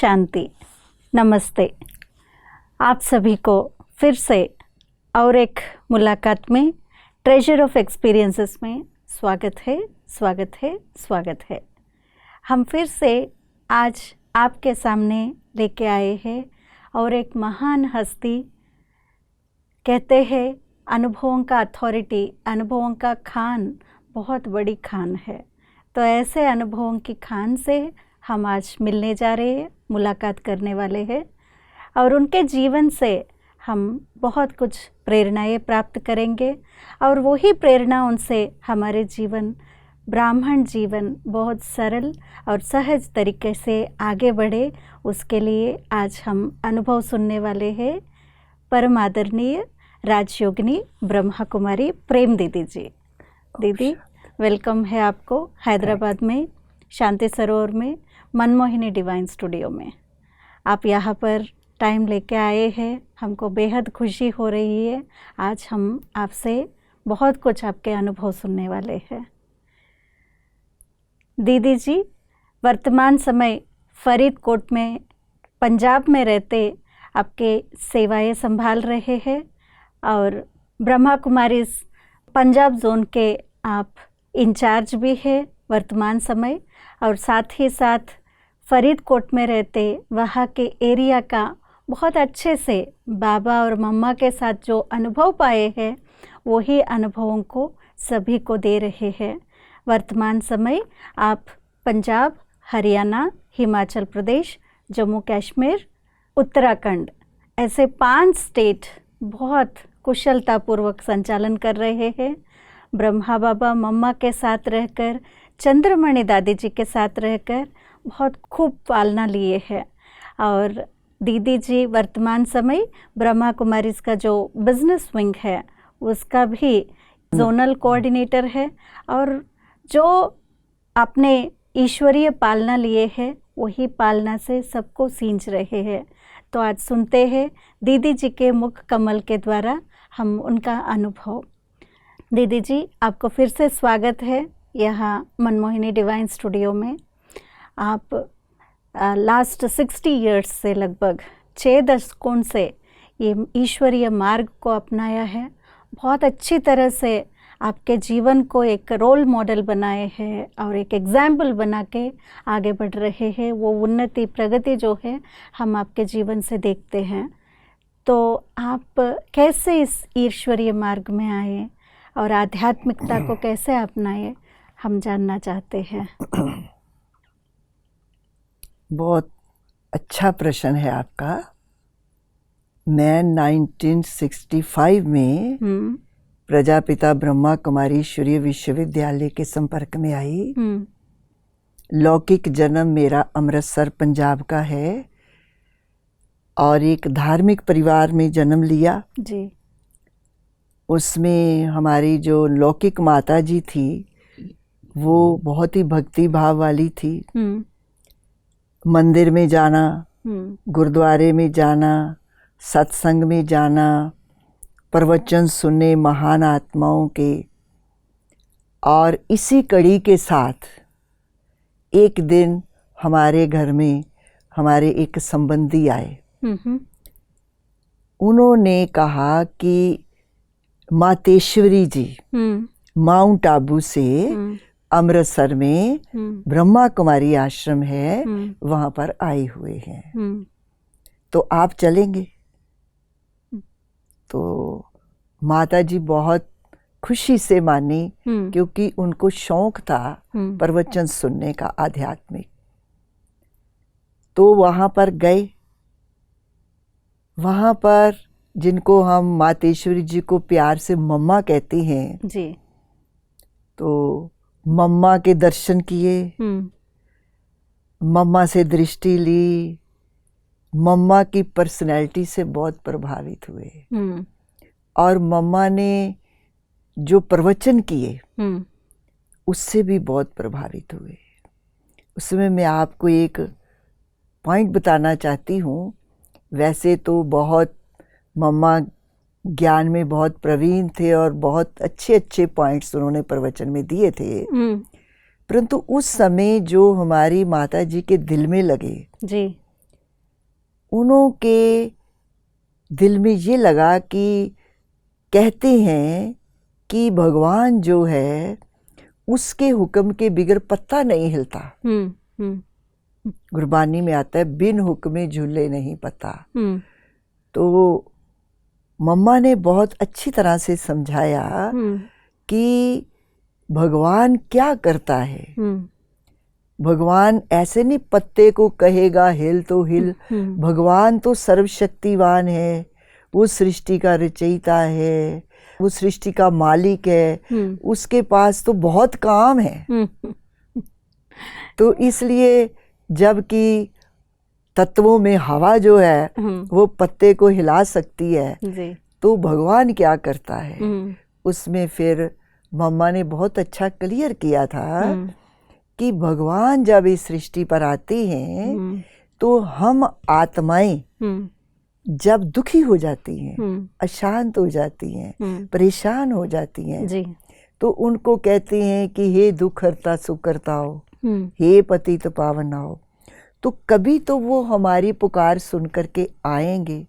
शांति, नमस्ते। आप सभी को फिर से और एक मुलाकात में ट्रेजर ऑफ एक्सपीरियंसेस में स्वागत है, स्वागत है, स्वागत है। हम फिर से आज आपके सामने लेके आए हैं और एक महान हस्ती, कहते हैं अनुभवों का अथॉरिटी, अनुभवों का खान बहुत बड़ी खान है। तो ऐसे अनुभवों की खान से हम आज मिलने जा रहे हैं, मुलाकात करने वाले हैं और उनके जीवन से हम बहुत कुछ प्रेरणाएं प्राप्त करेंगे और वही प्रेरणा उनसे हमारे जीवन, ब्राह्मण जीवन बहुत सरल और सहज तरीके से आगे बढ़े, उसके लिए आज हम अनुभव सुनने वाले हैं परम आदरणीय राजयोगिनी ब्रह्मा कुमारी प्रेम दीदी जी। दीदी, वेलकम है आपको हैदराबाद में शांति सरोवर में मनमोहिनी डिवाइन स्टूडियो में। आप यहाँ पर टाइम लेके आए हैं, हमको बेहद खुशी हो रही है। आज हम आपसे बहुत कुछ आपके अनुभव सुनने वाले हैं। दीदी जी वर्तमान समय फरीदकोट में पंजाब में रहते आपके सेवाएं संभाल रहे हैं और ब्रह्मा कुमारी पंजाब जोन के आप इंचार्ज भी है वर्तमान समय, और साथ ही साथ फरीदकोट में रहते वहाँ के एरिया का बहुत अच्छे से बाबा और मम्मा के साथ जो अनुभव पाए हैं वही अनुभवों को सभी को दे रहे हैं। वर्तमान समय आप पंजाब, हरियाणा, हिमाचल प्रदेश, जम्मू कश्मीर, उत्तराखंड ऐसे 5 स्टेट बहुत कुशलतापूर्वक संचालन कर रहे हैं। ब्रह्मा बाबा मम्मा के साथ रहकर, चंद्रमणि दादी जी के साथ रहकर बहुत खूब पालना लिए है। और दीदी जी वर्तमान समय ब्रह्मा कुमारीज का जो बिजनेस विंग है उसका भी जोनल कोऑर्डिनेटर है और जो अपने ईश्वरीय पालना लिए है वही पालना से सबको सींच रहे हैं। तो आज सुनते हैं दीदी जी के मुख कमल के द्वारा हम उनका अनुभव। दीदी जी, आपको फिर से स्वागत है यहाँ मनमोहिनी डिवाइन स्टूडियो में। आप लास्ट 60 इयर्स से लगभग 6 दशकों से ये ईश्वरीय मार्ग को अपनाया है। बहुत अच्छी तरह से आपके जीवन को एक रोल मॉडल बनाए हैं और एक एग्जाम्पल बना के आगे बढ़ रहे हैं। वो उन्नति प्रगति जो है हम आपके जीवन से देखते हैं। तो आप कैसे इस ईश्वरीय मार्ग में आए और आध्यात्मिकता को कैसे अपनाए, हम जानना चाहते हैं। बहुत अच्छा प्रश्न है आपका। मैं 1965 में प्रजापिता ब्रह्मा कुमारी ईश्वरीय विश्वविद्यालय के संपर्क में आई। लौकिक जन्म मेरा अमृतसर पंजाब का है और एक धार्मिक परिवार में जन्म लिया जी। उसमें हमारी जो लौकिक माता जी थी वो बहुत ही भक्ति भाव वाली थी। मंदिर में जाना, गुरुद्वारे में जाना, सत्संग में जाना, प्रवचन सुनने महान आत्माओं के, और इसी कड़ी के साथ एक दिन हमारे घर में हमारे एक संबंधी आए। उन्होंने कहा कि मातेश्वरी जी माउंट आबू से अमृतसर में ब्रह्मा कुमारी आश्रम है, वहाँ पर आए हुए हैं, तो आप चलेंगे। तो माता जी बहुत खुशी से मानी क्योंकि उनको शौक था प्रवचन सुनने का आध्यात्मिक। तो वहाँ पर गए। वहाँ पर जिनको हम मातेश्वरी जी को प्यार से मम्मा कहते हैं जी, तो मम्मा के दर्शन किए, मम्मा से दृष्टि ली, मम्मा की पर्सनैलिटी से बहुत प्रभावित हुए और मम्मा ने जो प्रवचन किए उससे भी बहुत प्रभावित हुए। उसमें मैं आपको एक पॉइंट बताना चाहती हूँ। वैसे तो बहुत मम्मा ज्ञान में बहुत प्रवीण थे और बहुत अच्छे अच्छे पॉइंट्स उन्होंने प्रवचन में दिए थे, परंतु उस समय जो हमारी माता जी के दिल में लगे जी, उन्हों के दिल में ये लगा कि कहते हैं कि भगवान जो है उसके हुक्म के बिगर पत्ता नहीं हिलता। गुरबानी में आता है बिन हुक्मे झूले नहीं पता। तो मम्मा ने बहुत अच्छी तरह से समझाया कि भगवान क्या करता है। भगवान ऐसे नहीं पत्ते को कहेगा हिल तो हिल। भगवान तो सर्वशक्तिवान है, वो सृष्टि का रचयिता है, वो सृष्टि का मालिक है, उसके पास तो बहुत काम है। तो इसलिए जबकि तत्वों में हवा जो है वो पत्ते को हिला सकती है, तो भगवान क्या करता है उसमें फिर मम्मा ने बहुत अच्छा क्लियर किया था कि भगवान जब इस सृष्टि पर आती हैं तो हम आत्माएं जब दुखी हो जाती हैं, अशांत हो जाती हैं, परेशान हो जाती हैं, तो उनको कहते हैं कि हे दुख हरता सुख करता हो, हे पतित पावन हो। तो कभी तो वो हमारी पुकार सुन करके आएंगे।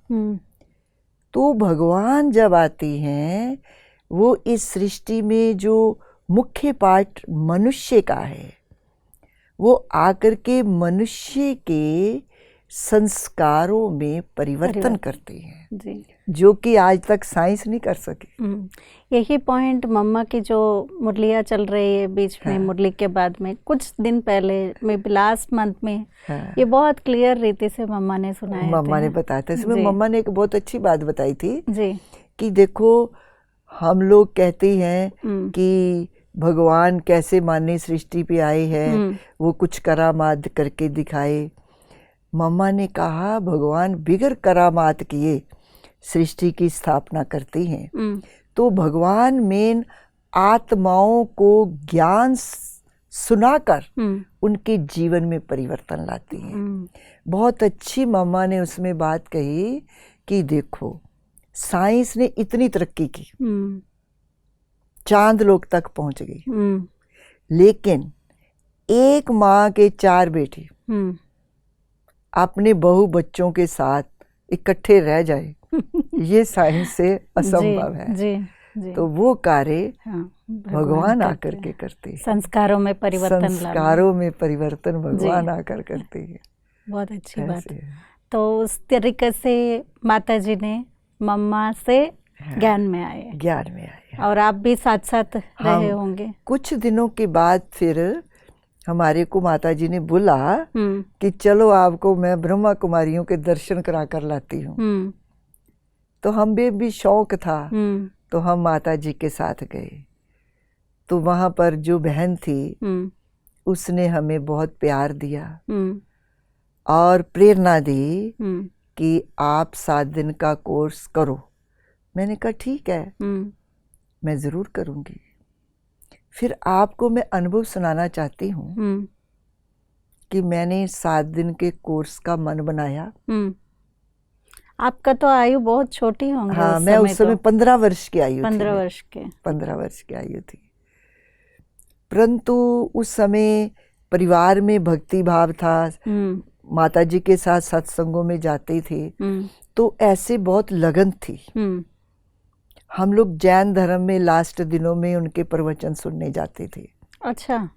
तो भगवान जब आती हैं वो इस सृष्टि में जो मुख्य पार्ट मनुष्य का है वो आकर के मनुष्य के संस्कारों में परिवर्तन करते हैं, जो कि आज तक साइंस नहीं कर सकी। यही पॉइंट मम्मा की जो मुरलियाँ चल रही है बीच में, मुरली के बाद में कुछ दिन पहले में लास्ट मंथ में ये बहुत क्लियर रीति से मम्मा ने सुनाया, मम्मा ने बताया था। इसमें मम्मा ने एक बहुत अच्छी बात बताई थी कि देखो हम लोग कहते हैं कि भगवान कैसे मानव सृष्टि पे आए हैं, वो कुछ करामात करके दिखाए। मम्मा ने कहा भगवान बिगर करामात किए सृष्टि की स्थापना करती हैं। तो भगवान मेन आत्माओं को ज्ञान सुनाकर उनके जीवन में परिवर्तन लाती हैं। बहुत अच्छी मम्मा ने उसमें बात कही कि देखो साइंस ने इतनी तरक्की की, चांद लोग तक पहुंच गई, लेकिन एक माँ के 4 बेटे अपने बहू बच्चों के साथ इकट्ठे रह जाए ये साइंस से असंभव है। तो वो कार्य भगवान आकर के करते हैं। संस्कारों में परिवर्तन, संस्कारों में परिवर्तन भगवान आकर करते हैं। बहुत अच्छी बात है। तो उस तरीके से माता जी ने मम्मा से ज्ञान में आए और आप भी साथ साथ रहे होंगे। कुछ दिनों के बाद फिर हमारे को माता जी ने बोला कि चलो आपको मैं ब्रह्मा कुमारियों के दर्शन करा कर लाती हूँ। तो हमें भी शौक था, तो हम माता जी के साथ गए। तो वहाँ पर जो बहन थी उसने हमें बहुत प्यार दिया और प्रेरणा दी कि आप 7 दिन का कोर्स करो। मैंने कहा ठीक है, मैं ज़रूर करूँगी। फिर आपको मैं अनुभव सुनाना चाहती हूँ कि मैंने 7 दिन के कोर्स का मन बनाया। आपका तो आयु बहुत छोटी होंगी। हाँ, मैं उस समय 15 वर्ष की आयु थी। 15 वर्ष की आयु थी। परंतु उस समय परिवार में भक्ति भाव था, माता जी के साथ सत्संगों में जाते थे, तो ऐसे बहुत लगन थी। हम लोग जैन धर्म में लास्ट दिनों में उनके प्रवचन सुनने जाते थे। अच्छा।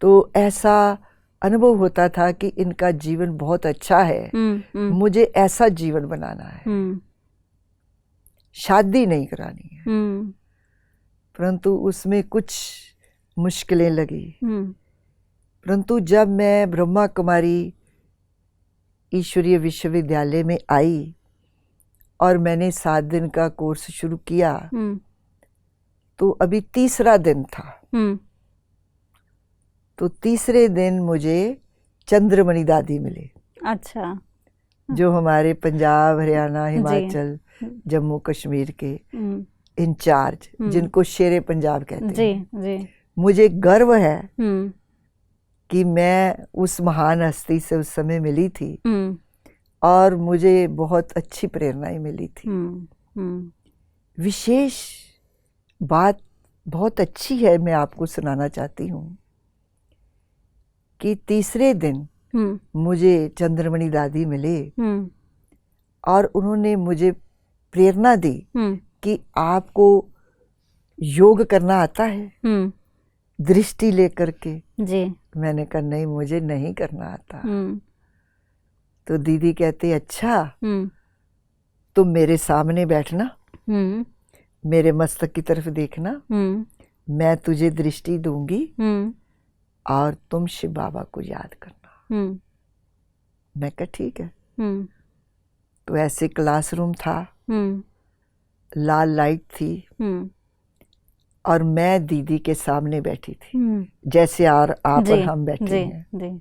तो ऐसा अनुभव होता था कि इनका जीवन बहुत अच्छा है, मुझे ऐसा जीवन बनाना है, शादी नहीं करानी है। परंतु उसमें कुछ मुश्किलें लगी। परंतु जब मैं ब्रह्मा कुमारी ईश्वरीय विश्वविद्यालय में आई और मैंने 7 दिन का कोर्स शुरू किया, तो अभी 3रा दिन था। तो 3रे दिन मुझे चंद्रमणि दादी मिले। अच्छा। जो हमारे पंजाब, हरियाणा, हिमाचल, जम्मू कश्मीर के इंचार्ज, जिनको शेरे पंजाब कहते हैं। मुझे गर्व है कि मैं उस महान हस्ती से उस समय मिली थी और मुझे बहुत अच्छी प्रेरणाएं मिली थी। विशेष बात बहुत अच्छी है, मैं आपको सुनाना चाहती हूँ कि 3रे दिन मुझे चंद्रमणि दादी मिले और उन्होंने मुझे प्रेरणा दी कि आपको योग करना आता है दृष्टि लेकर के जी। मैंने कहा नहीं, मुझे नहीं करना आता। तो दीदी कहते अच्छा तुम मेरे सामने बैठना, मेरे मस्तक की तरफ देखना, मैं तुझे दृष्टि दूंगी और तुम शिव बाबा को याद करना। मैं कहा ठीक है। तो ऐसे क्लासरूम था, लाल लाइट थी और मैं दीदी के सामने बैठी थी जैसे और आप और हम बैठे हैं।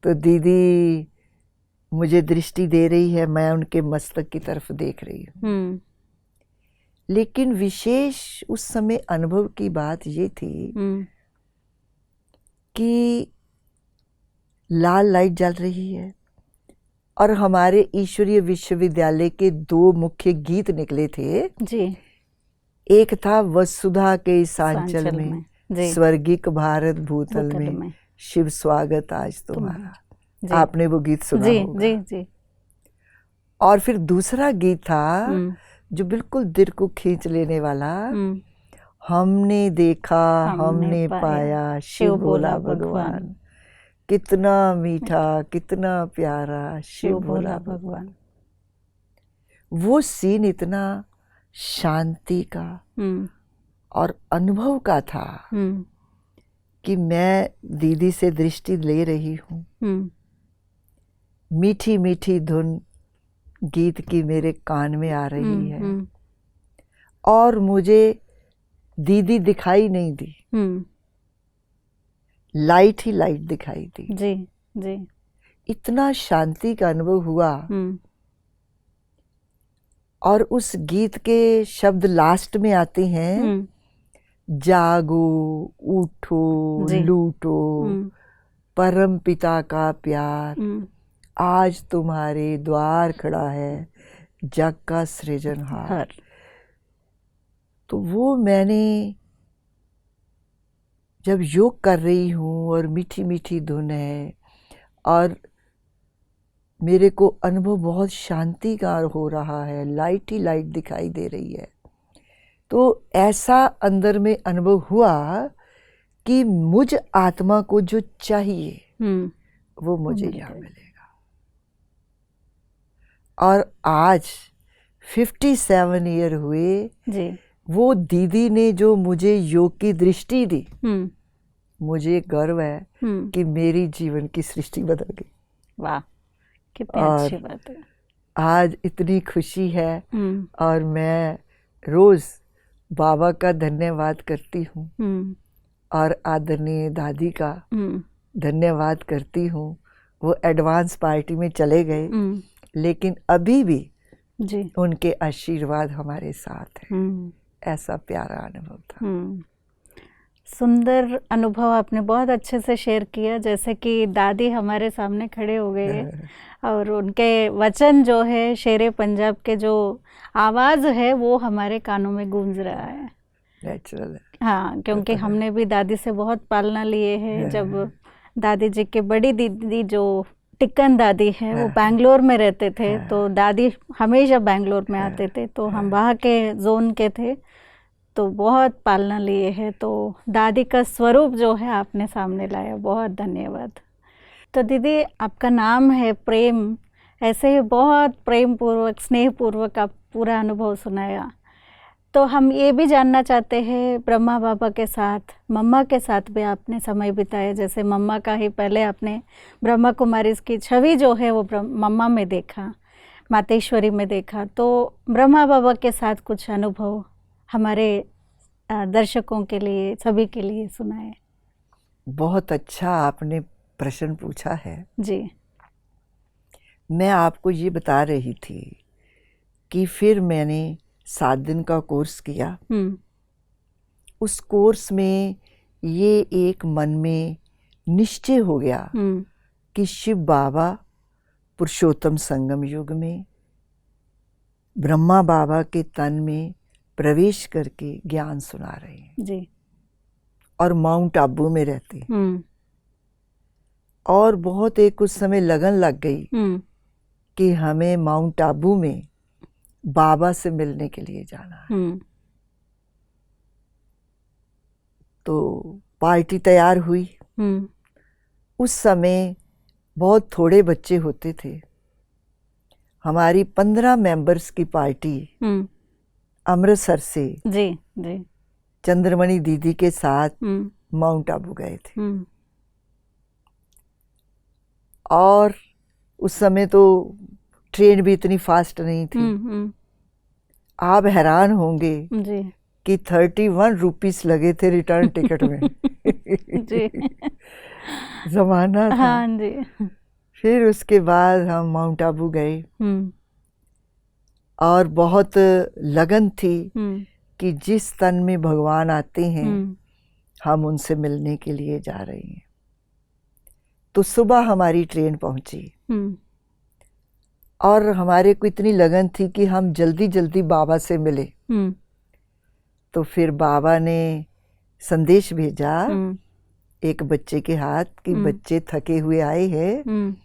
तो दीदी मुझे दृष्टि दे रही है, मैं उनके मस्तक की तरफ देख रही हूँ। लेकिन विशेष उस समय अनुभव की बात ये थी कि लाल लाइट जल रही है और हमारे ईश्वरीय विश्वविद्यालय के 2 मुख्य गीत निकले थे जी। एक था वसुधा के इस आंचल में, स्वर्गिक भारत भूतल में, शिव स्वागत आज तुम्हारा। आपने वो गीत सुना होगा। जी। और फिर दूसरा गीत था जो बिल्कुल दिल को खींच लेने वाला, हमने देखा हमने पाया शिव भोला भगवान, कितना मीठा कितना प्यारा शिव भोला भगवान। वो सीन इतना शांति का और अनुभव का था कि मैं दीदी से दृष्टि ले रही हूँ, मीठी मीठी धुन गीत की मेरे कान में आ रही है और मुझे दीदी दिखाई नहीं दी, लाइट ही लाइट दिखाई दी। जी जी। इतना शांति का अनुभव हुआ। और उस गीत के शब्द लास्ट में आते हैं, जागो उठो लूटो परम पिता का प्यार, आज तुम्हारे द्वार खड़ा है जग का सृजनहार। तो वो मैंने जब योग कर रही हूँ और मीठी मीठी धुन है और मेरे को अनुभव बहुत शांति का हो रहा है, लाइट ही लाइट दिखाई दे रही है, तो ऐसा अंदर में अनुभव हुआ कि मुझ आत्मा को जो चाहिए वो मुझे यहाँ मिलेगा। और आज 57 ईयर हुए जी। वो दीदी ने जो मुझे योग की दृष्टि दी, मुझे गर्व है कि मेरी जीवन की सृष्टि बदल गई। वाह, कितनी अच्छी बात है। आज इतनी खुशी है और मैं रोज बाबा का धन्यवाद करती हूँ और आदरणीय दादी का धन्यवाद करती हूँ। वो एडवांस पार्टी में चले गए लेकिन अभी भी जी उनके आशीर्वाद हमारे साथ हैं। ऐसा प्यारा अनुभव था। सुंदर अनुभव आपने बहुत अच्छे से शेयर किया, जैसे कि दादी हमारे सामने खड़े हो गए और उनके वचन जो है, शेरे पंजाब के जो आवाज़ है वो हमारे कानों में गूंज रहा है। नेचुरल है। हाँ, क्योंकि हमने भी दादी से बहुत पालना लिए है। जब दादी जी के बड़ी दीदी जो टिक्कन दादी है वो बैंगलोर में रहते थे, तो दादी हमेशा बैंगलोर में आते थे, तो हम वहाँ के जोन के थे, तो बहुत पालना लिए है। तो दादी का स्वरूप जो है आपने सामने लाया, बहुत धन्यवाद। तो दीदी, आपका नाम है प्रेम, ऐसे ही बहुत प्रेम पूर्वक स्नेह पूर्वक आप पूरा अनुभव सुनाया। तो हम ये भी जानना चाहते हैं, ब्रह्मा बाबा के साथ, मम्मा के साथ भी आपने समय बिताया। जैसे मम्मा का ही पहले आपने ब्रह्मा कुमारी की छवि जो है वो मम्मा में देखा, मातेश्वरी में देखा, तो ब्रह्मा बाबा के साथ कुछ अनुभव हमारे दर्शकों के लिए, सभी के लिए सुनाए। बहुत अच्छा आपने प्रश्न पूछा है जी। मैं आपको ये बता रही थी कि फिर मैंने 7 दिन का कोर्स किया। उस कोर्स में ये एक मन में निश्चय हो गया कि शिव बाबा पुरुषोत्तम संगम युग में ब्रह्मा बाबा के तन में प्रवेश करके ज्ञान सुना रहे हैं जी। और माउंट आबू में रहते हैं। और बहुत एक कुछ समय लगन लग गई कि हमें माउंट आबू में बाबा से मिलने के लिए जाना है। तो पार्टी तैयार हुई। उस समय बहुत थोड़े बच्चे होते थे। हमारी 15 मेंबर्स की पार्टी अमृतसर से जी जी चंद्रमणि दीदी के साथ माउंट आबू गए थे। और उस समय तो ट्रेन भी इतनी फास्ट नहीं थी। आप हैरान होंगे जी कि 31 रुपीस लगे थे रिटर्न टिकट में। जी जमाना था। हाँ जी। फिर उसके बाद हम माउंट आबू गए और बहुत लगन थी कि जिस तन में भगवान आते हैं हम उनसे मिलने के लिए जा रहे हैं। तो सुबह हमारी ट्रेन पहुंची और हमारे को इतनी लगन थी कि हम जल्दी जल्दी बाबा से मिले। तो फिर बाबा ने संदेश भेजा एक बच्चे के हाथ कि बच्चे थके हुए आए हैं,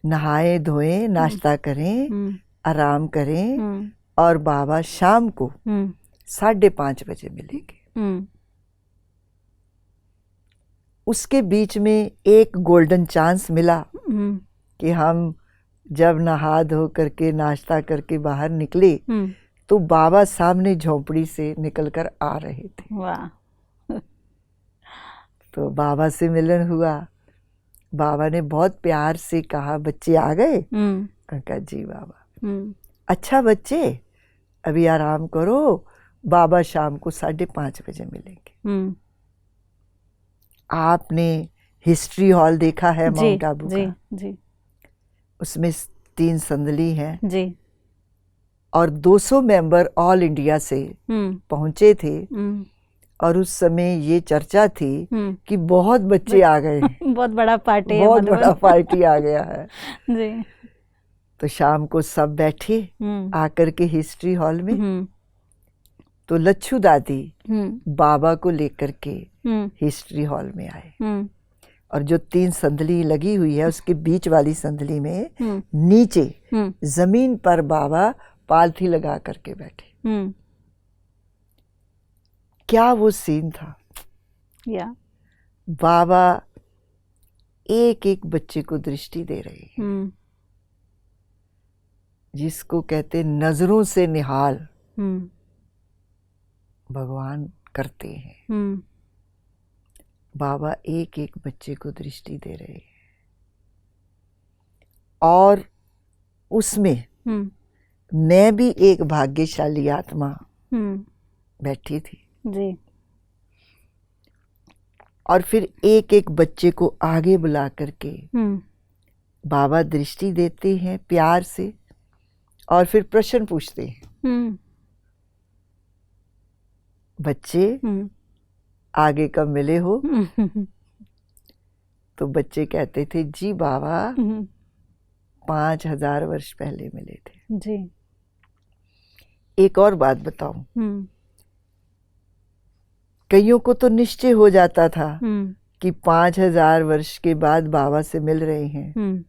नहाए धोएं, नाश्ता करें, आराम करें और बाबा शाम को 5:30 बजे मिलेंगे। उसके बीच में एक गोल्डन चांस मिला कि हम जब नहा धो करके नाश्ता करके बाहर निकले तो बाबा सामने झोपड़ी से निकलकर आ रहे थे। वाह। तो बाबा से मिलन हुआ। बाबा ने बहुत प्यार से कहा, बच्चे आ गए? कहा जी बाबा। अच्छा बच्चे, अभी आराम करो, बाबा शाम को 5:30 बजे मिलेंगे। आपने हिस्ट्री हॉल देखा है माउंट आबू का? जी। उसमें 3 संदली हैं जी। और 200 मेंबर ऑल इंडिया से पहुंचे थे। और उस समय ये चर्चा थी कि बहुत बच्चे आ गए हैं। बहुत बड़ा पार्टी है, बहुत बड़ा पार्टी आ गया है। जी। तो शाम को सब बैठे आकर के हिस्ट्री हॉल में। तो लच्छू दादी बाबा को लेकर के हिस्ट्री हॉल में आए और जो 3 संदली लगी हुई है उसके बीच वाली संदली में नीचे जमीन पर बाबा पालथी लगा करके बैठे। क्या वो सीन था। बाबा एक एक बच्चे को दृष्टि दे रहे हैं, जिसको कहते नजरों से निहाल भगवान करते हैं। बाबा एक एक बच्चे को दृष्टि दे रहे हैं और उसमें मैं भी एक भाग्यशाली आत्मा बैठी थी जी। और फिर एक एक बच्चे को आगे बुला करके बाबा दृष्टि देते हैं प्यार से और फिर प्रश्न पूछते हैं। बच्चे आगे कब मिले हो? तो बच्चे कहते थे जी बाबा 5000 वर्ष पहले मिले थे जी। एक और बात बताऊं, कईयों को तो निश्चय हो जाता था कि 5000 वर्ष के बाद बाबा से मिल रहे हैं।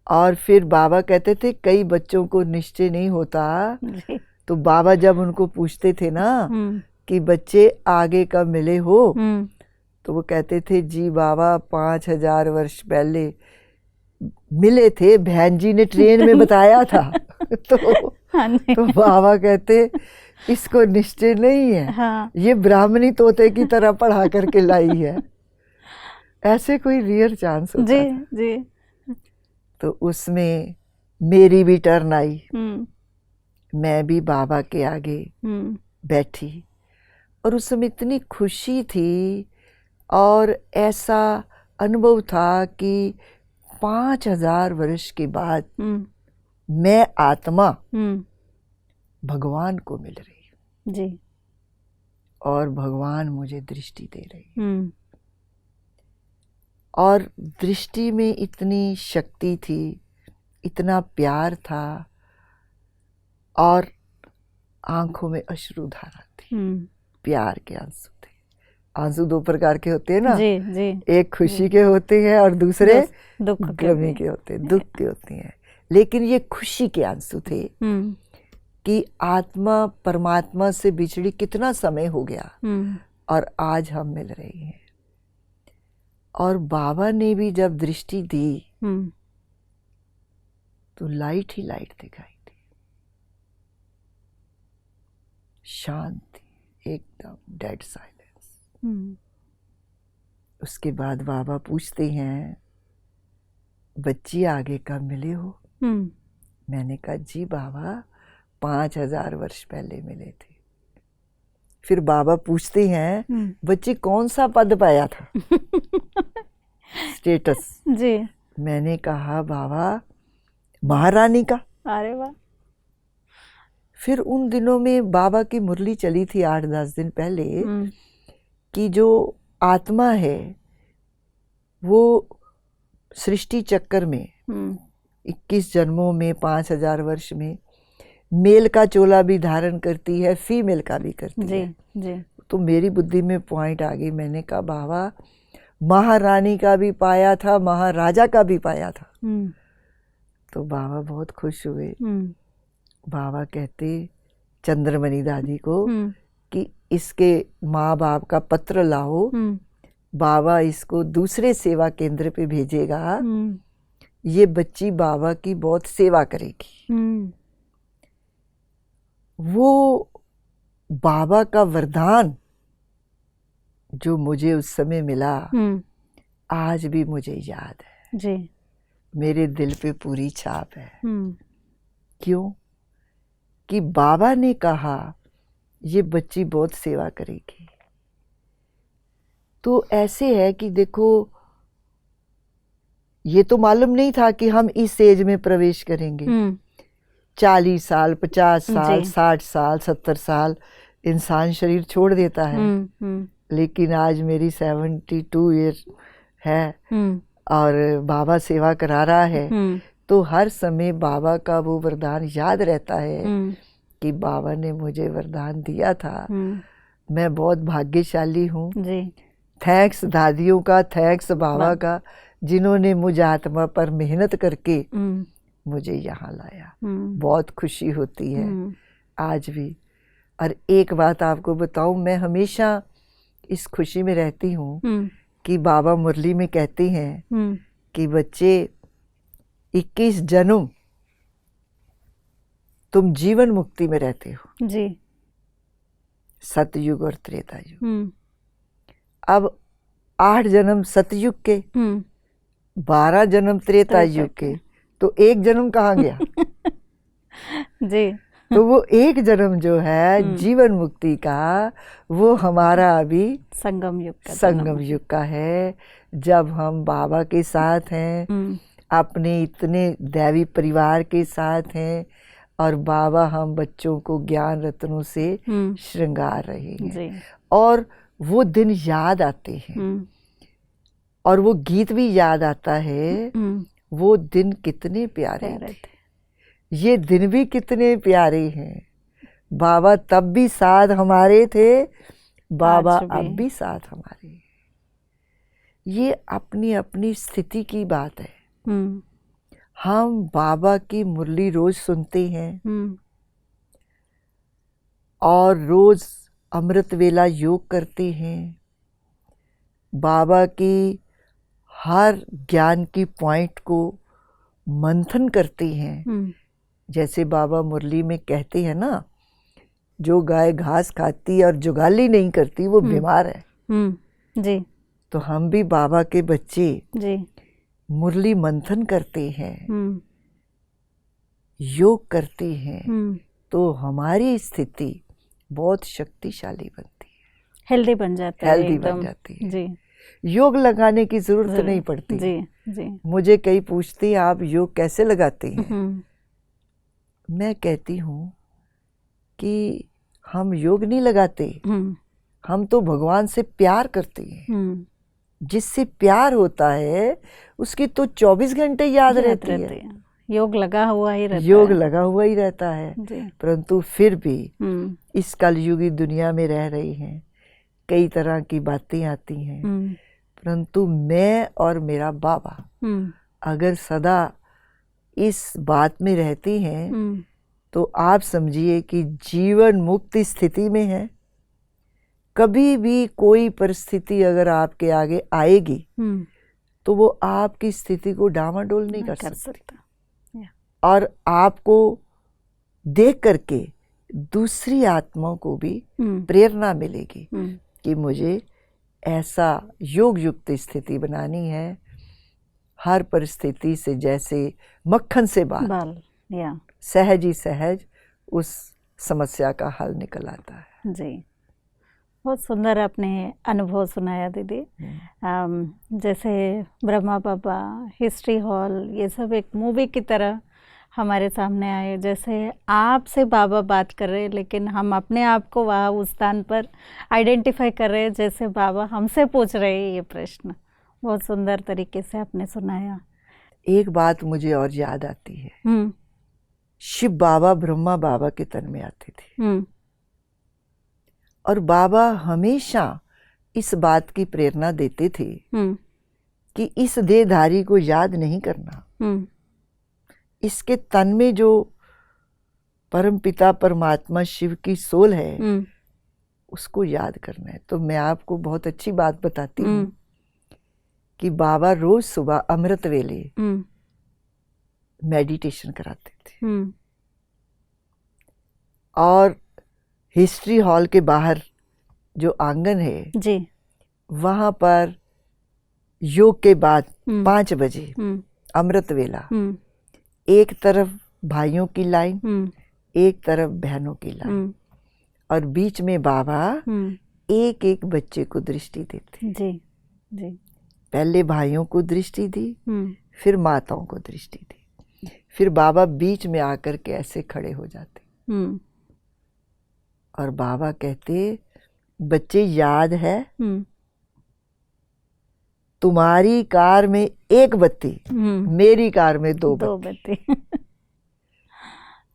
और फिर बाबा कहते थे कई बच्चों को निश्चय नहीं होता। तो बाबा जब उनको पूछते थे ना कि बच्चे आगे कब मिले हो, तो वो कहते थे जी बाबा 5000 वर्ष पहले मिले थे, बहन जी ने ट्रेन में बताया था। तो बाबा कहते इसको निश्चय नहीं है। हाँ। ये ब्राह्मणी तोते की तरह पढ़ा करके लाई है। ऐसे कोई रेयर चांस होता जी था। जी। तो उसमें मेरी भी टर्न आई। मैं भी बाबा के आगे बैठी और उस समय इतनी खुशी थी और ऐसा अनुभव था कि 5000 वर्ष के बाद मैं आत्मा भगवान को मिल रही हूँ जी। और भगवान मुझे दृष्टि दे रही है। और दृष्टि में इतनी शक्ति थी, इतना प्यार था और आंखों में अश्रुधारा थी, प्यार के आंसू थे। आंसू दो प्रकार के होते हैं ना, जी जी, एक खुशी के होते हैं और दूसरे दुख गमी के होते हैं, दुख के होते हैं। लेकिन ये खुशी के आंसू थे कि आत्मा परमात्मा से बिछड़ी कितना समय हो गया और आज हम मिल रहे हैं। और बाबा ने भी जब दृष्टि दी तो लाइट ही लाइट दिखाई दी, शांति, एकदम डेड साइलेंस। उसके बाद बाबा पूछते हैं, बच्ची आगे कब मिले हो? मैंने कहा जी बाबा 5000 वर्ष पहले मिले थे। फिर बाबा पूछते हैं, बच्ची कौन सा पद पाया था? स्टेटस जी। मैंने कहा बाबा महारानी का। अरे वाह। फिर उन दिनों में बाबा की मुरली चली थी 8-10 दिन पहले कि जो आत्मा है वो सृष्टि चक्कर में 21 जन्मों में 5000 वर्ष में मेल का चोला भी धारण करती है, फीमेल का भी करती है। जी। तो मेरी बुद्धि में पॉइंट आ गई। मैंने कहा बाबा महारानी का भी पाया था, महाराजा का भी पाया था। तो बाबा बहुत खुश हुए। बाबा कहते चंद्रमणि दादी को कि इसके माँ बाप का पत्र लाओ, बाबा इसको दूसरे सेवा केंद्र पे भेजेगा, ये बच्ची बाबा की बहुत सेवा करेगी। वो बाबा का वरदान जो मुझे उस समय मिला आज भी मुझे याद है जी। मेरे दिल पे पूरी छाप है। क्यों? कि बाबा ने कहा ये बच्ची बहुत सेवा करेगी। तो ऐसे है कि देखो ये तो मालूम नहीं था कि हम इस एज में प्रवेश करेंगे। 40 साल, 50 साल, 60 साल, 70 साल इंसान शरीर छोड़ देता है। लेकिन आज मेरी 72 ईयर है और बाबा सेवा करा रहा है। तो हर समय बाबा का वो वरदान याद रहता है कि बाबा ने मुझे वरदान दिया था। मैं बहुत भाग्यशाली हूँ। थैंक्स दादियों का, थैंक्स बाबा का, जिन्होंने मुझ आत्मा पर मेहनत करके मुझे यहाँ लाया। बहुत खुशी होती है आज भी। और एक बात आपको बताऊं, मैं हमेशा इस खुशी में रहती हूँ कि बाबा मुरली में कहते हैं कि बच्चे 21 जन्म तुम जीवन मुक्ति में रहते हो जी। सतयुग और त्रेता युग। अब 8 जन्म सतयुग के, 12 जन्म त्रेता युग के, तो 1 जन्म कहाँ गया? जी। तो वो 1 जन्म जो है जीवन मुक्ति का, वो हमारा अभी संगम युग का है। जब हम बाबा के साथ हैं, अपने इतने दैवी परिवार के साथ हैं और बाबा हम बच्चों को ज्ञान रत्नों से श्रृंगार रहे हैं। और वो दिन याद आते हैं और वो गीत भी याद आता है। वो दिन कितने प्यारे थे, ये दिन भी कितने प्यारे हैं। बाबा तब भी साथ हमारे थे, बाबा अब भी साथ हमारे हैं। ये अपनी अपनी स्थिति की बात है। हम बाबा की मुरली रोज सुनते हैं और रोज अमृत वेला योग करते हैं। बाबा की हर ज्ञान की पॉइंट को मंथन करते हैं। जैसे बाबा मुरली में कहते हैं ना, जो गाय घास खाती और जुगाली नहीं करती वो बीमार है। जी। तो हम भी बाबा के बच्चे जी। मुरली मंथन करते हैं, योग करते हैं, तो हमारी स्थिति बहुत शक्तिशाली बनती है, हेल्दी बन जाती है, हेल्दी बन जाती है। जी। योग लगाने की जरूरत नहीं पड़ती। जी जी। मुझे कई पूछती हैं आप योग कैसे लगाते हैं? मैं कहती हूँ कि हम योग नहीं लगाते, हम तो भगवान से प्यार करते हैं। जिससे प्यार होता है उसकी तो 24 घंटे याद रहती है। योग लगा हुआ ही रहता है। योग लगा हुआ ही रहता है। जी। परंतु फिर भी इस कलयुगी दुनिया में रह रही हैं, कई तरह की बातें आती हैं, परंतु मैं और मेरा बाबा अगर सदा इस बात में रहते हैं तो आप समझिए कि जीवन मुक्त स्थिति में है। कभी भी कोई परिस्थिति अगर आपके आगे आएगी तो वो आपकी स्थिति को डामाडोल नहीं कर सकता, और आपको देख करके दूसरी आत्माओं को भी प्रेरणा मिलेगी कि मुझे ऐसा योग युक्त स्थिति बनानी है। हर परिस्थिति से जैसे मक्खन से बाल सहज ही सहज उस समस्या का हल निकल आता है। जी, बहुत सुंदर आपने अनुभव सुनाया दीदी। जैसे ब्रह्मा बाबा, हिस्ट्री हॉल, ये सब एक मूवी की तरह हमारे सामने आए। जैसे आपसे बाबा बात कर रहे हैं, लेकिन हम अपने आप को वहाँ उस स्थान पर आइडेंटिफाई कर रहे हैं जैसे बाबा हमसे पूछ रहे हैं ये प्रश्न। बहुत सुंदर तरीके से आपने सुनाया। एक बात मुझे और याद आती है, शिव बाबा ब्रह्मा बाबा के तन में आते थे और बाबा हमेशा इस बात की प्रेरणा देते थे कि इस देहधारी को याद नहीं करना, इसके तन में जो परम पिता परमात्मा शिव की सोल है उसको याद करना है। तो मैं आपको बहुत अच्छी बात बताती हूँ कि बाबा रोज सुबह अमृत वेले मेडिटेशन कराते थे और हिस्ट्री हॉल के बाहर जो आंगन है जी, वहां पर योग के बाद 5 बजे अमृत वेला, एक तरफ भाइयों की लाइन, एक तरफ बहनों की लाइन, और बीच में बाबा एक एक बच्चे को दृष्टि देते। जी जी, पहले भाइयों को दृष्टि दी, फिर माताओं को दृष्टि दी, फिर बाबा बीच में आकर के ऐसे खड़े हो जाते और बाबा कहते, बच्चे याद है तुम्हारी कार में एक बत्ती, मेरी कार में दो बत्ती।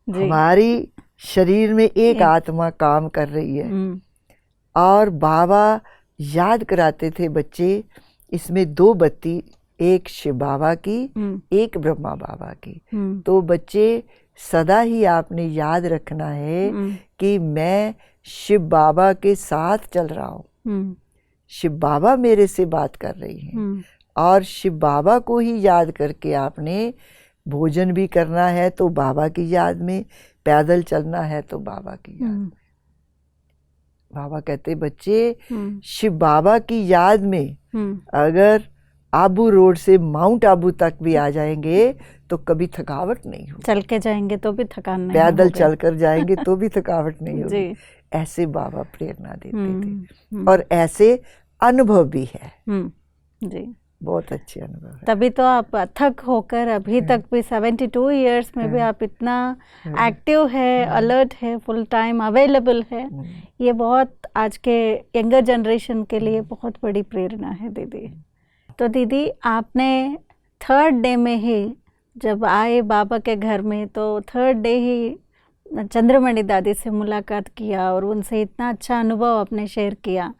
हमारी शरीर में एक आत्मा काम कर रही है। और बाबा याद कराते थे, बच्चे इसमें 2 बत्ती, एक शिव बाबा की, एक ब्रह्मा बाबा की। तो बच्चे सदा ही आपने याद रखना है कि मैं शिव बाबा के साथ चल रहा हूँ, शिव बाबा मेरे से बात कर रही हैं, और शिव बाबा को ही याद करके आपने भोजन भी करना है तो बाबा की याद में, पैदल चलना है तो बाबा की याद में। बाबा कहते, बच्चे शिव बाबा की याद में अगर आबू रोड से माउंट आबू तक भी आ जाएंगे तो कभी थकावट नहीं होगी। चल के जाएंगे तो भी थकान नहीं, पैदल चलकर जाएंगे तो भी थकावट नहीं होगी। ऐसे बाबा प्रेरणा देते थे और ऐसे अनुभव भी है। जी, बहुत अच्छे अनुभव है। तभी तो आप अथक होकर अभी तक भी 72 इयर्स में भी आप इतना एक्टिव है, अलर्ट है, फुल टाइम अवेलेबल है। ये बहुत आज के यंगर जनरेशन के लिए बहुत बड़ी प्रेरणा है दीदी। तो दीदी, आपने 3rd डे में ही जब आए बाबा के घर में, तो 3rd डे ही चंद्रमणि दादी से मुलाकात किया और उनसे इतना अच्छा अनुभव आपने शेयर किया।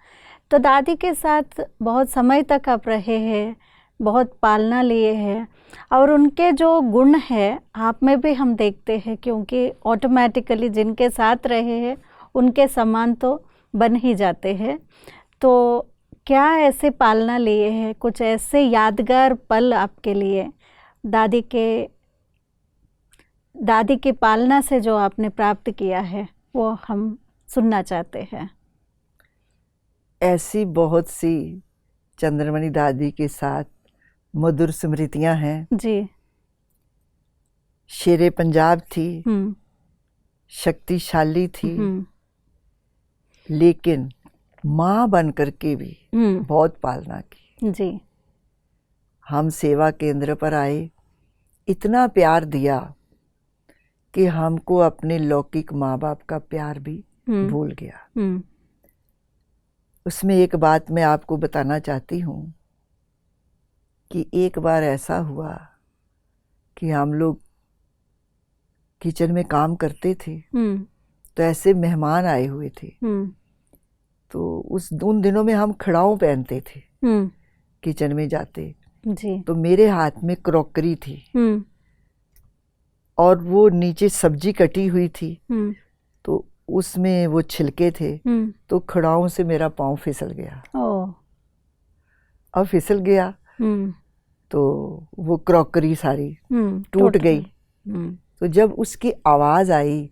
तो दादी के साथ बहुत समय तक आप रहे हैं, बहुत पालना लिए हैं, और उनके जो गुण है आप में भी हम देखते हैं, क्योंकि ऑटोमेटिकली जिनके साथ रहे हैं उनके समान तो बन ही जाते हैं। तो क्या ऐसे पालना लिए हैं, कुछ ऐसे यादगार पल आपके लिए दादी की पालना से जो आपने प्राप्त किया है, वो हम सुनना चाहते हैं। ऐसी बहुत सी चंद्रमणि दादी के साथ मधुर स्मृतियां हैं जी। शेरे पंजाब थी, शक्तिशाली थी, लेकिन माँ बन करके भी बहुत पालना की। जी। हम सेवा केंद्र पर आए, इतना प्यार दिया कि हमको अपने लौकिक माँ बाप का प्यार भी भूल गया। उसमें एक बात मैं आपको बताना चाहती हूँ कि एक बार ऐसा हुआ कि हम लोग किचन में काम करते थे, तो ऐसे मेहमान आए हुए थे। तो उन दिनों में हम खड़ाऊ पहनते थे, किचन में जाते जी। तो मेरे हाथ में क्रॉकरी थी और वो नीचे सब्जी कटी हुई थी, तो उसमें वो छिलके थे, तो खड़ाऊ से मेरा पाँव फिसल गया। अब फिसल गया तो वो क्रॉकरी सारी टूट गई। तो जब उसकी आवाज आई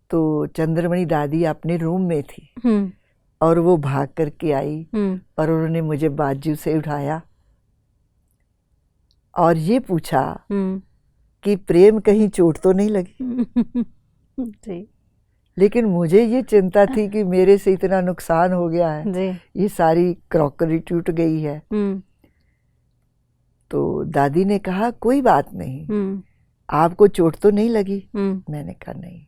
तो चंद्रमणि दादी अपने रूम में थी और वो भाग करके आई और उन्होंने मुझे बाजू से उठाया और ये पूछा कि प्रेम कहीं चोट तो नहीं लगी। जी। लेकिन मुझे ये चिंता थी कि मेरे से इतना नुकसान हो गया है जी। ये सारी क्रॉकरी टूट गई है। तो दादी ने कहा कोई बात नहीं, आपको चोट तो नहीं लगी? मैंने कहा नहीं।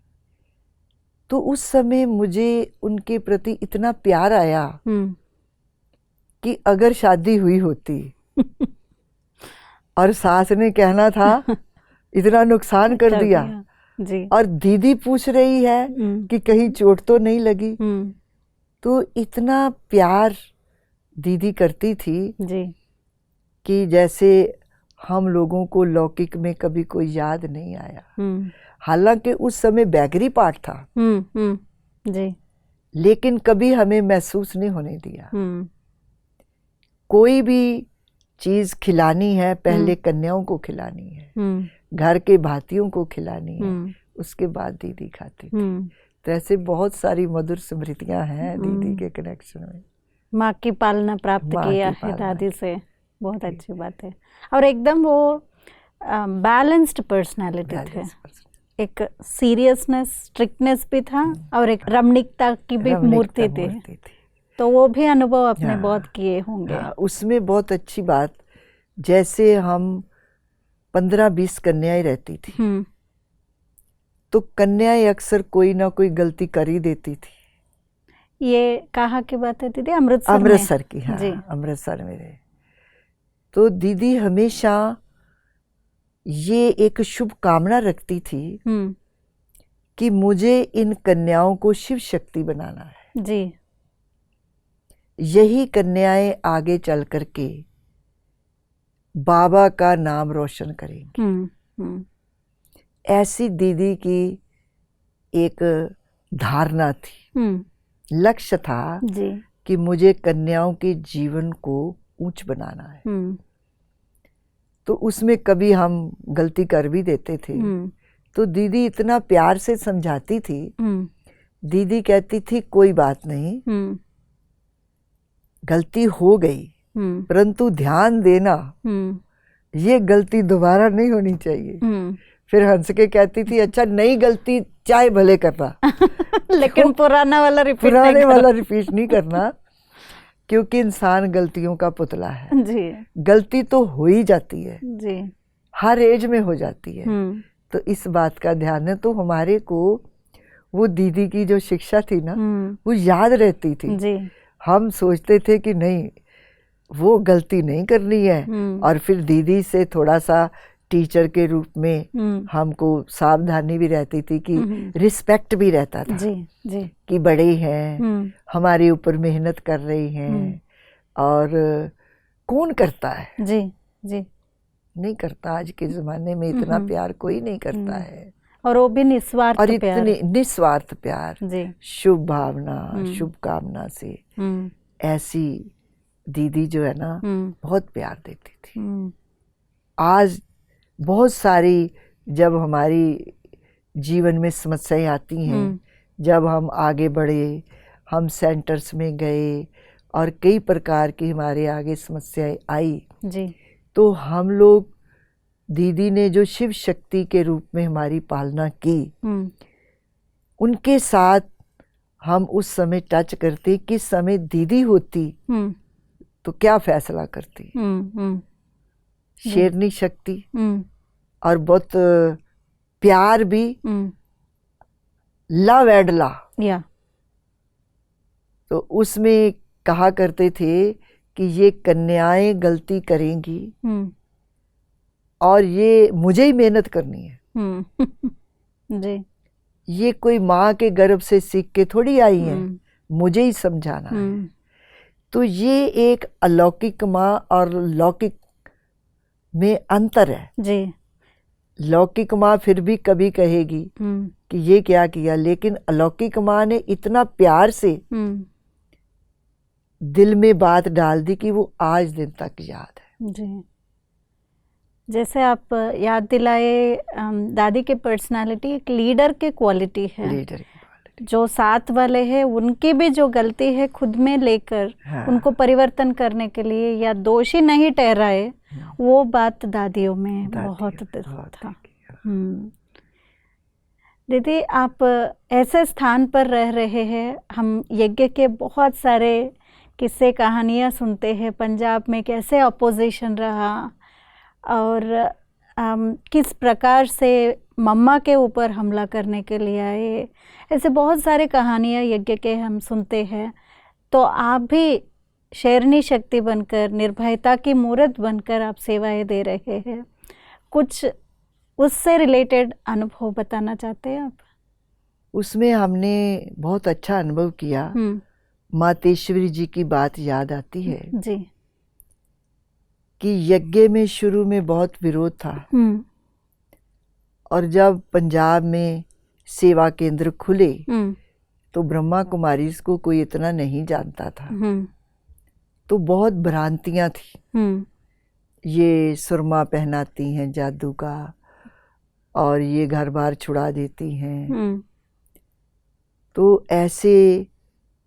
तो उस समय मुझे उनके प्रति इतना प्यार आया कि अगर शादी हुई होती और सास ने कहना था इतना नुकसान कर दिया जी। और दीदी पूछ रही है कि कहीं चोट तो नहीं लगी, तो इतना प्यार दीदी करती थी जी। कि जैसे हम लोगों को लौकिक में कभी कोई याद नहीं आया। हालांकि उस समय बैगरी पाठ था जी। लेकिन कभी हमें महसूस नहीं होने दिया। कोई भी चीज खिलानी है पहले कन्याओं को खिलानी है, घर के भातियों को खिलानी है, उसके बाद दीदी खाती थी। तो ऐसे बहुत सारी मधुर स्मृतियां हैं दीदी के कनेक्शन में। माँ की पालना प्राप्त किया है दादी से, बहुत अच्छी बात है। और एकदम वो बैलेंस्ड पर्सनालिटी थे, एक सीरियसनेस स्ट्रिक्टनेस भी था और एक रमणीकता की भी मूर्ति थी। तो वो भी अनुभव आपने बहुत किए होंगे। उसमें बहुत अच्छी बात, जैसे हम 15-20 कन्याएं रहती थी तो कन्याएं अक्सर कोई ना कोई गलती कर ही देती थी। ये कहाँ की बात है दीदी? अमृतसर की। हाँ जी। अमृतसर में रहे तो दीदी हमेशा ये एक शुभ कामना रखती थी कि मुझे इन कन्याओं को शिव शक्ति बनाना है जी। यही कन्याएं आगे चल करके बाबा का नाम रोशन करेंगी। ऐसी दीदी की एक धारणा थी, लक्ष्य था जी। कि मुझे कन्याओं के जीवन को ऊंच बनाना है। तो उसमें कभी हम गलती कर भी देते थे तो दीदी इतना प्यार से समझाती थी। दीदी कहती थी कोई बात नहीं, गलती हो गई परंतु ध्यान देना ये गलती दोबारा नहीं होनी चाहिए। फिर हंस के कहती थी अच्छा नई गलती चाहे भले करना लेकिन पुराने वाला रिपीट नहीं करना, क्योंकि इंसान गलतियों का पुतला है जी। गलती तो हो ही जाती है जी, हर एज में हो जाती है। तो इस बात का ध्यान है। तो हमारे को वो दीदी की जो शिक्षा थी ना वो याद रहती थी जी। हम सोचते थे कि नहीं वो गलती नहीं करनी है। और फिर दीदी से थोड़ा सा टीचर के रूप में हमको सावधानी भी रहती थी कि रिस्पेक्ट भी रहता था जी, जी। कि बड़े हैं हमारे ऊपर मेहनत कर रहे हैं और कौन करता है जी, जी। नहीं करता, आज के ज़माने में इतना प्यार कोई नहीं करता है। और वो भी निस्वार्थ और प्यार। इतनी निस्वार्थ प्यार जी। शुभ भावना शुभ कामना से ऐसी दीदी जो है ना बहुत प्यार देती थी। आज बहुत सारी जब हमारी जीवन में समस्याएं आती हैं, जब हम आगे बढ़े, हम सेंटर्स में गए और कई प्रकार की हमारे आगे समस्याएं आई जी। तो हम लोग दीदी ने जो शिव शक्ति के रूप में हमारी पालना की उनके साथ हम उस समय टच करते, किस समय दीदी होती तो क्या फैसला करती। शेरनी शक्ति और बहुत प्यार भी, लव एंड ला। तो उसमें कहा करते थे कि ये कन्याएं गलती करेंगी और ये मुझे ही मेहनत करनी है। जी। ये कोई माँ के गर्भ से सीख के थोड़ी आई हैं, मुझे ही समझाना है। तो ये एक अलौकिक माँ और लौकिक में अंतर है जी। लौकिक माँ फिर भी कभी कहेगी कि ये क्या किया, लेकिन अलौकिक माँ ने इतना प्यार से दिल में बात डाल दी कि वो आज दिन तक याद है। जी। जैसे आप याद दिलाए, दादी की पर्सनालिटी एक लीडर की क्वालिटी है। लीडर की क्वालिटी। जो साथ वाले हैं उनकी भी जो गलती है खुद में लेकर उनको परिवर्तन करने के लिए या दोषी नहीं ठहराए, वो बात दादियों में बहुत था। दीदी, आप ऐसे स्थान पर रह रहे हैं, हम यज्ञ के बहुत सारे किस्से कहानियाँ सुनते हैं, पंजाब में कैसे अपोजिशन रहा और किस प्रकार से मम्मा के ऊपर हमला करने के लिए आए, ऐसे बहुत सारे कहानियाँ यज्ञ के हम सुनते हैं। तो आप भी शेरनी शक्ति बनकर, निर्भयता की मूर्त बनकर आप सेवाएं दे रहे हैं, कुछ उससे रिलेटेड अनुभव बताना चाहते हैं आप? उसमें हमने बहुत अच्छा अनुभव किया। मातेश्वरी जी की बात याद आती है जी कि यज्ञ में शुरू में बहुत विरोध था, और जब पंजाब में सेवा केंद्र खुले तो ब्रह्मा कुमारी को कोई इतना नहीं जानता था, तो बहुत भ्रांतियां थी। ये सुरमा पहनाती हैं जादू का, और ये घर बार छुड़ा देती हैं। तो ऐसे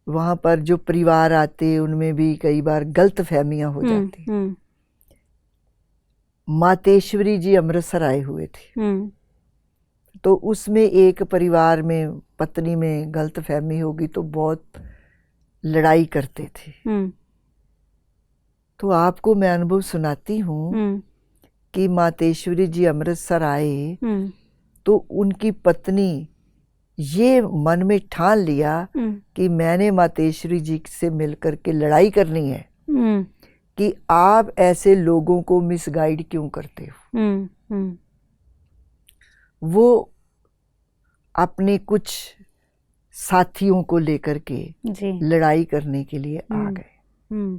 वहाँ पर जो परिवार आते उनमें भी कई बार गलत फहमियाँ हो जाती। मातेश्वरी जी अमृतसर आए हुए थे, तो उसमें एक परिवार में पत्नी में गलत फहमी होगी तो बहुत लड़ाई करते थे। तो आपको मैं अनुभव सुनाती हूँ कि मातेश्वरी जी अमृतसर आए तो उनकी पत्नी ये मन में ठान लिया कि मैंने मातेश्वरी जी से मिलकर के लड़ाई करनी है कि आप ऐसे लोगों को मिसगाइड क्यों करते हो। वो अपने कुछ साथियों को लेकर के लड़ाई करने के लिए आ गए।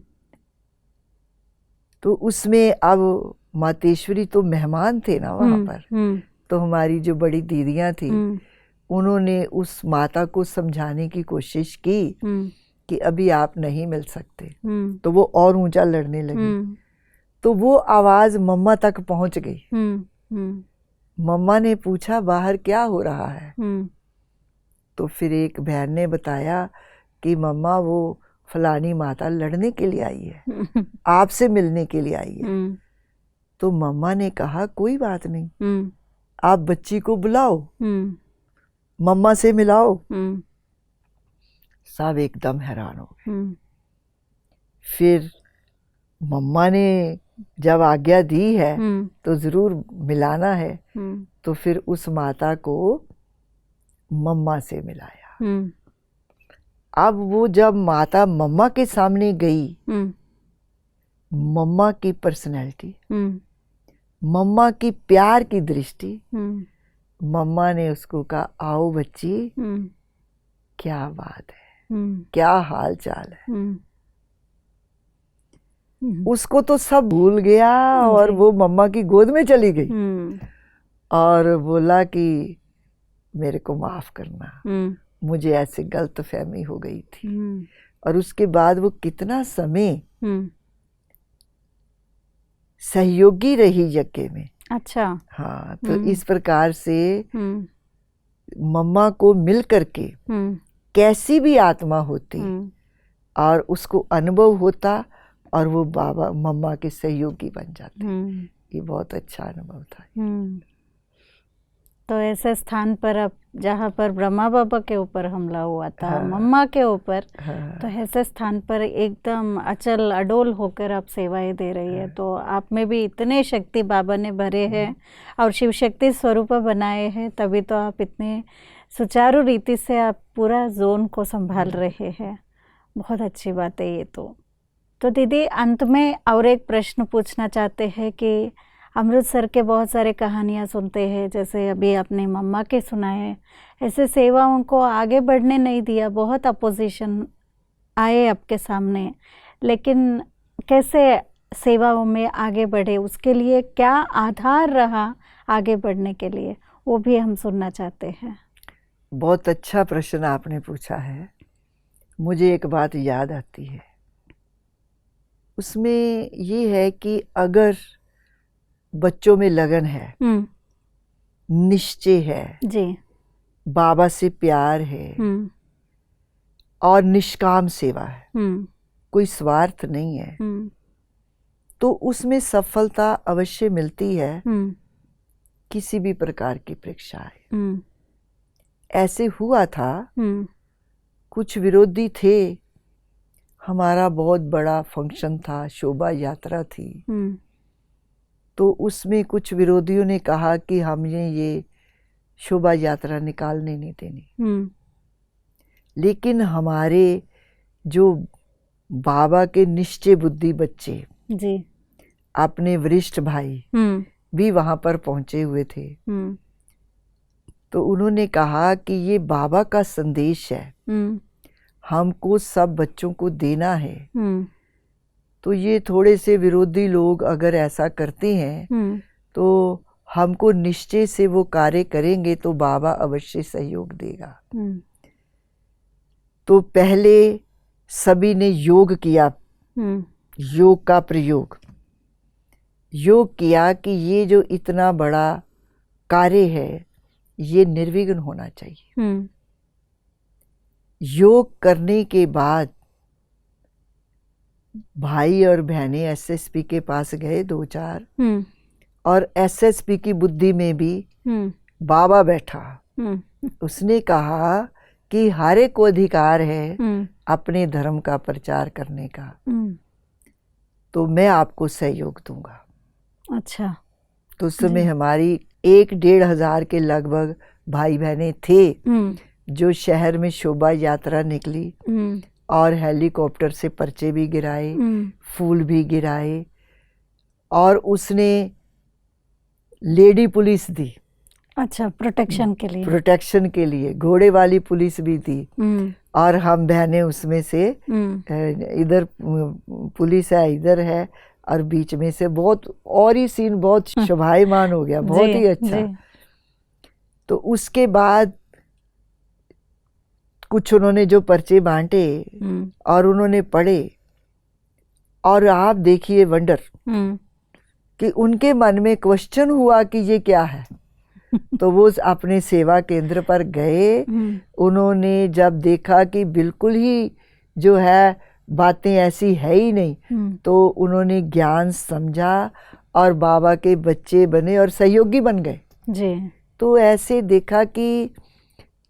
तो उसमें अब मातेश्वरी तो मेहमान थे ना वहाँ पर, तो हमारी जो बड़ी दीदियाँ थी उन्होंने उस माता को समझाने की कोशिश की कि अभी आप नहीं मिल सकते। तो वो और ऊंचा लड़ने लगी, तो वो आवाज मम्मा तक पहुंच गई। मम्मा ने पूछा बाहर क्या हो रहा है। तो फिर एक बहन ने बताया कि मम्मा वो फलानी माता लड़ने के लिए आई है, आपसे मिलने के लिए आई है। तो मम्मा ने कहा कोई बात नहीं, आप बच्ची को बुलाओ, मम्मा से मिलाओ। सब एकदम हैरान हो गए। फिर मम्मा ने जब आज्ञा दी है तो जरूर मिलाना है, तो फिर उस माता को मम्मा से मिलाया। अब वो जब माता मम्मा के सामने गई, मम्मा की पर्सनैलिटी, मम्मा की प्यार की दृष्टि, मम्मा ने उसको कहा आओ बच्ची, क्या बात है, क्या हाल चाल है। उसको तो सब भूल गया और वो मम्मा की गोद में चली गई और बोला कि मेरे को माफ करना, मुझे ऐसे गलत फहमी हो गई थी। और उसके बाद वो कितना समय सहयोगी रही यज्ञ में। अच्छा। हाँ, तो इस प्रकार से मम्मा को मिल करके कैसी भी आत्मा होती और उसको अनुभव होता और वो बाबा मम्मा के सहयोगी बन जाते। ये बहुत अच्छा अनुभव था। तो ऐसे स्थान पर अब जहाँ पर ब्रह्मा बाबा के ऊपर हमला हुआ था, हाँ, मम्मा के ऊपर, हाँ, तो ऐसे स्थान पर एकदम अचल अडोल होकर आप सेवाएं दे रही है। तो आप में भी इतने शक्ति बाबा ने भरे हैं और शिव शक्ति स्वरूप बनाए हैं, तभी तो आप इतने सुचारू रीति से आप पूरा जोन को संभाल रहे हैं। बहुत अच्छी बात है ये तो दीदी, अंत में और एक प्रश्न पूछना चाहते हैं कि अमृतसर के बहुत सारे कहानियाँ सुनते हैं, जैसे अभी आपने मम्मा के सुनाए, ऐसे सेवाओं को आगे बढ़ने नहीं दिया, बहुत अपोजिशन आए आपके सामने, लेकिन कैसे सेवाओं में आगे बढ़े, उसके लिए क्या आधार रहा आगे बढ़ने के लिए, वो भी हम सुनना चाहते हैं। बहुत अच्छा प्रश्न आपने पूछा है। मुझे एक बात याद आती है, उसमें ये है कि अगर बच्चों में लगन है, निश्चय है जी, बाबा से प्यार है और निष्काम सेवा है, कोई स्वार्थ नहीं है, तो उसमें सफलता अवश्य मिलती है, किसी भी प्रकार की परीक्षा है। ऐसे हुआ था, कुछ विरोधी थे, हमारा बहुत बड़ा फंक्शन था, शोभा यात्रा थी, तो उसमें कुछ विरोधियों ने कहा कि हमें ये शोभा यात्रा निकालने नहीं देनी। लेकिन हमारे जो बाबा के निश्चय बुद्धि बच्चे जी, अपने वरिष्ठ भाई भी वहां पर पहुंचे हुए थे, तो उन्होंने कहा कि ये बाबा का संदेश है, हमको सब बच्चों को देना है, तो ये थोड़े से विरोधी लोग अगर ऐसा करते हैं तो हमको निश्चय से वो कार्य करेंगे तो बाबा अवश्य सहयोग देगा। तो पहले सभी ने योग किया, योग का प्रयोग, योग किया कि ये जो इतना बड़ा कार्य है ये निर्विघ्न होना चाहिए। योग करने के बाद भाई और बहनें एसएसपी के पास गए 2-4, और एसएसपी की बुद्धि में भी बाबा बैठा, उसने कहा कि हर एक को अधिकार है अपने धर्म का प्रचार करने का, तो मैं आपको सहयोग दूंगा। अच्छा, तो उस समय हमारी 1-1.5 हजार के लगभग भाई बहनें थे जो शहर में शोभा यात्रा निकली और हेलीकॉप्टर से पर्चे भी गिराए, फूल भी गिराए, और उसने लेडी पुलिस दी। अच्छा, प्रोटेक्शन के लिए, प्रोटेक्शन के लिए घोड़े वाली पुलिस भी थी, और हम बहनें उसमें से इधर पुलिस है, इधर है, और बीच में से बहुत, और ही सीन बहुत शोभायमान हो गया, बहुत ही अच्छा। तो उसके बाद कुछ उन्होंने जो पर्चे बांटे और उन्होंने पढ़े, और आप देखिए वंडर कि उनके मन में क्वेश्चन हुआ कि ये क्या है। तो वो अपने सेवा केंद्र पर गए, उन्होंने जब देखा कि बिल्कुल ही जो है बातें ऐसी है ही नहीं, तो उन्होंने ज्ञान समझा और बाबा के बच्चे बने और सहयोगी बन गए जी। तो ऐसे देखा कि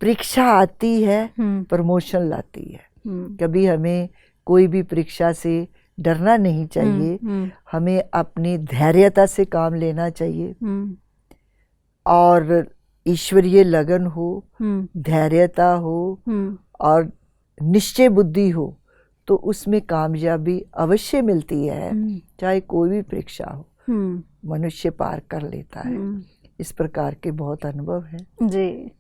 परीक्षा आती है, प्रमोशन लाती है। कभी हमें कोई भी परीक्षा से डरना नहीं चाहिए, हमें अपनी धैर्यता से काम लेना चाहिए, और ईश्वरीय लगन हो, धैर्यता हो और निश्चय बुद्धि हो, तो उसमें कामयाबी अवश्य मिलती है। चाहे कोई भी परीक्षा हो, मनुष्य पार कर लेता है। इस प्रकार के बहुत अनुभव है जी।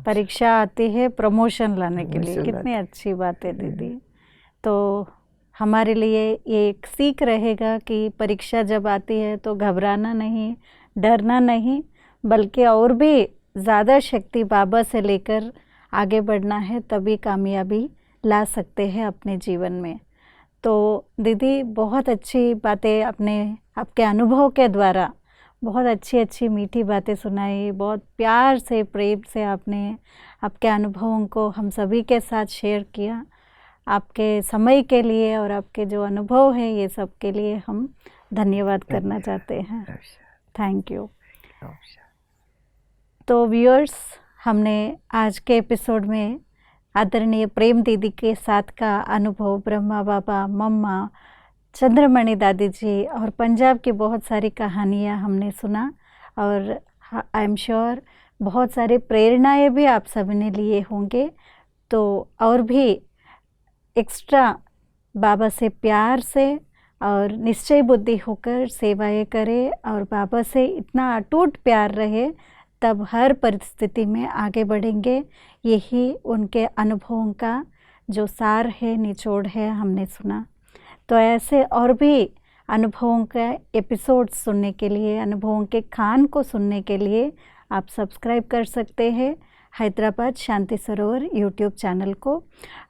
परीक्षा आती है प्रमोशन लाने के लिए, कितनी अच्छी बात है दीदी। तो हमारे लिए ये एक सीख रहेगा कि परीक्षा जब आती है तो घबराना नहीं, डरना नहीं, बल्कि और भी ज़्यादा शक्ति बाबा से लेकर आगे बढ़ना है, तभी कामयाबी ला सकते हैं अपने जीवन में। तो दीदी बहुत अच्छी बातें आपने आपके अनुभव के द्वारा बहुत अच्छी अच्छी मीठी बातें सुनाई, बहुत प्यार से प्रेम से आपने आपके अनुभवों को हम सभी के साथ शेयर किया। आपके समय के लिए और आपके जो अनुभव है ये सब के लिए हम धन्यवाद करना चाहते हैं। Thank you. तो व्यूअर्स, हमने आज के एपिसोड में आदरणीय प्रेम दीदी के साथ का अनुभव, ब्रह्मा बाबा, मम्मा, चंद्रमणि दादी जी और पंजाब की बहुत सारी कहानियाँ हमने सुना, और आई एम श्योर बहुत सारी प्रेरणाएं भी आप सभी ने लिए होंगे। तो और भी एक्स्ट्रा बाबा से प्यार से और निश्चय बुद्धि होकर सेवाएं करें और बाबा से इतना अटूट प्यार रहे, तब हर परिस्थिति में आगे बढ़ेंगे। यही उनके अनुभवों का जो सार है, निचोड़ है, हमने सुना। तो ऐसे और भी अनुभवों का एपिसोड सुनने के लिए, अनुभवों के खान को सुनने के लिए आप सब्सक्राइब कर सकते हैं हैदराबाद शांति सरोवर यूट्यूब चैनल को।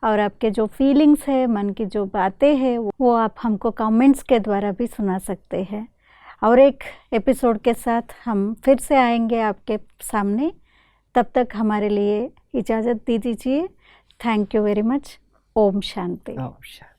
और आपके जो फीलिंग्स है, मन की जो बातें हैं, वो आप हमको कमेंट्स के द्वारा भी सुना सकते हैं। और एक एपिसोड के साथ हम फिर से आएंगे आपके सामने। तब तक हमारे लिए इजाज़त दे दीजिए। Thank you very much. ओम शांति। ओम शांति।